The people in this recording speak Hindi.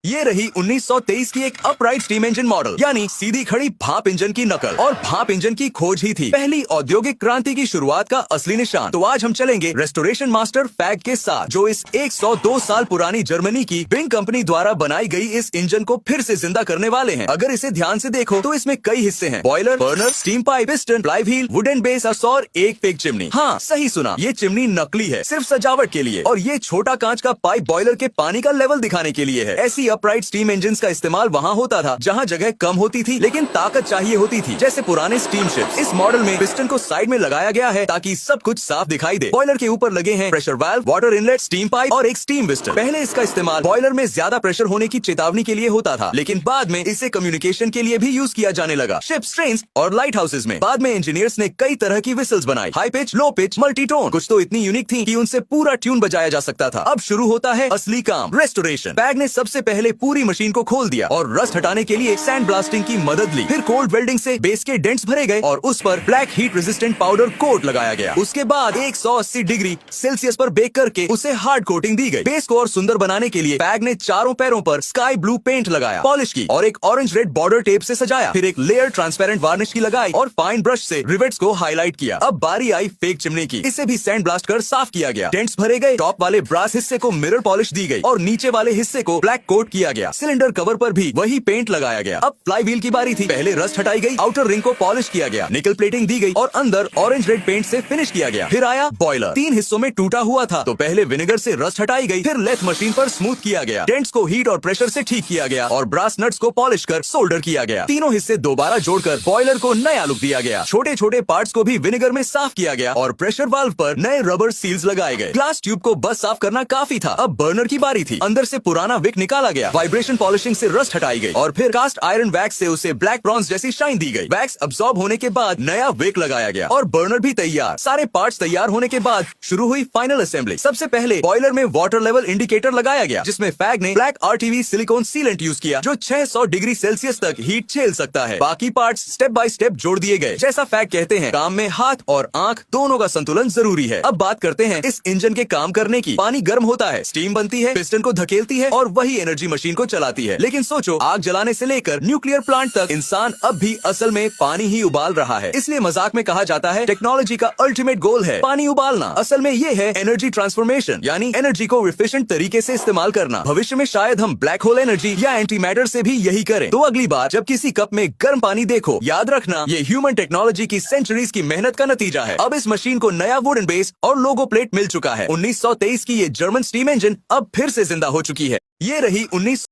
ये रही 1923 की एक अपराइट स्टीम इंजन मॉडल, यानी सीधी खड़ी भाप इंजन की नकल। और भाप इंजन की खोज ही थी पहली औद्योगिक क्रांति की शुरुआत का असली निशान। तो आज हम चलेंगे रेस्टोरेशन मास्टर फैग के साथ, जो इस 102 साल पुरानी जर्मनी की बिंग कंपनी द्वारा बनाई गई इस इंजन को फिर से जिंदा करने वाले हैं। अगर इसे ध्यान से देखो तो इसमें कई हिस्से हैं: boiler, burner, steam pipe, piston, fly wheel, wooden base और एक फेक चिमनी। हाँ, सही सुना, ये चिमनी नकली है, सिर्फ सजावट के लिए। और ये छोटा कांच का पाइप बॉयलर के पानी का लेवल दिखाने के लिए है। ऐसी अपराइट स्टीम इंजन का इस्तेमाल वहाँ होता था जहाँ जगह कम होती थी लेकिन ताकत चाहिए होती थी, जैसे पुराने स्टीम शिप। इस मॉडल में पिस्टन को साइड में लगाया गया है ताकि सब कुछ साफ दिखाई दे। बॉयलर के ऊपर लगे हैं pressure valve, water inlet, steam pipe और एक स्टीम पिस्टन। पहले इसका इस्तेमाल बॉयलर में ज्यादा प्रेशर होने की चेतावनी के लिए होता था, लेकिन बाद में इसे कम्युनिकेशन के लिए भी यूज किया जाने लगा, शिप्स, ट्रेन्स और लाइट हाउसेज में। बाद में इंजीनियर्स ने कई तरह की विसल्स बनाई, high pitch, low pitch, multi tone. कुछ तो इतनी यूनिक थी कि उनसे पूरा ट्यून बजाया जा सकता था। अब शुरू होता है असली काम, रेस्टोरेशन। फैग ने सबसे पहले पूरी मशीन को खोल दिया और रस्ट हटाने के लिए सैंड ब्लास्टिंग की मदद ली। फिर कोल्ड वेल्डिंग से बेस के डेंट्स भरे गए और उस पर black heat resistant powder coat लगाया गया। उसके बाद 180 डिग्री सेल्सियस पर बेक करके उसे हार्ड कोटिंग दी गई। बेस को और सुंदर बनाने के लिए फैग ने चारों पैरों पर स्काई ब्लू पेंट लगाया, पॉलिश की और एक ऑरेंज रेड बॉर्डर टेप से सजाया। फिर एक लेयर ट्रांसपेरेंट वार्निश की लगाई और फाइन ब्रश से रिवेट्स को हाईलाइट किया। अब बारी आई फेक चिमनी की। इसे भी सैंड ब्लास्ट कर साफ किया गया। डेंट्स भरे गए, टॉप वाले ब्रास हिस्से को मिरर पॉलिश दी गई और नीचे वाले हिस्से को ब्लैक कोट किया गया। सिलेंडर कवर पर भी वही पेंट लगाया गया। अब फ्लाई व्हील की बारी थी। पहले रस्ट हटाई गई, आउटर रिंग को पॉलिश किया गया, निकल प्लेटिंग दी गई और अंदर ऑरेंज रेड पेंट से फिनिश किया गया। फिर आया बॉयलर। 3 हिस्सों में टूटा हुआ था, तो पहले विनेगर से रस्ट हटाई गई, फिर लेथ मशीन पर स्मूथ किया गया, डेंट्स को हीट और प्रेशर से ठीक किया गया और ब्रास नट्स को पॉलिश कर सोल्डर किया गया। तीनों हिस्से दोबारा जोड़कर बॉयलर को नया लुक दिया गया। छोटे छोटे पार्ट्स को भी विनेगर में साफ किया गया और प्रेशर वाल्व पर नए रबर सील्स लगाए गए। ग्लास ट्यूब को बस साफ करना काफी था। अब बर्नर की बारी थी। अंदर से पुराना विक निकाला गया, वाइब्रेशन पॉलिशिंग से रस्ट हटाई गई और फिर कास्ट आयरन वैक्स से उसे ब्लैक ब्रॉन्ज जैसी शाइन दी गई। वैक्स अब्सॉर्ब होने के बाद नया विक लगाया गया और बर्नर भी तैयार। सारे पार्ट्स तैयार होने के बाद शुरू हुई फाइनल असेंबली। सबसे पहले बॉयलर में वाटर लेवल इंडिकेटर लगाया गया, जिसमें फैग ने black RTV silicone sealant use किया, जो 600 डिग्री सेल्सियस तक हीट झेल सकता है। बाकी पार्ट्स स्टेप बाय स्टेप जोड़ दिए गए। जैसा फैग कहते हैं, काम में हाथ और आंख दोनों का संतुलन जरूरी है। अब बात करते हैं इस इंजन के काम करने की। पानी गर्म होता है, स्टीम बनती है, पिस्टन को धकेलती है और वही एनर्जी मशीन को चलाती है। लेकिन सोचो, आग जलाने से लेकर न्यूक्लियर प्लांट तक इंसान अब भी असल में पानी ही उबाल रहा है। इसलिए मजाक में कहा जाता है, टेक्नोलॉजी का अल्टीमेट गोल है पानी उबालना। असल में ये है एनर्जी ट्रांसफॉर्मेशन, यानी एनर्जी को एफिशिएंट तरीके से इस्तेमाल करना। भविष्य में शायद हम ब्लैक होल एनर्जी या एंटी मैटर से भी यही करें। तो अगली बार जब किसी कप में गर्म पानी देखो, याद रखना ये ह्यूमन टेक्नोलॉजी की सेंचुरीज की मेहनत का नतीजा है। अब इस मशीन को नया वुडन बेस और लोगो प्लेट मिल चुका है। 1923 की ये जर्मन स्टीम इंजन अब फिर से जिंदा हो चुकी है। ये रही 19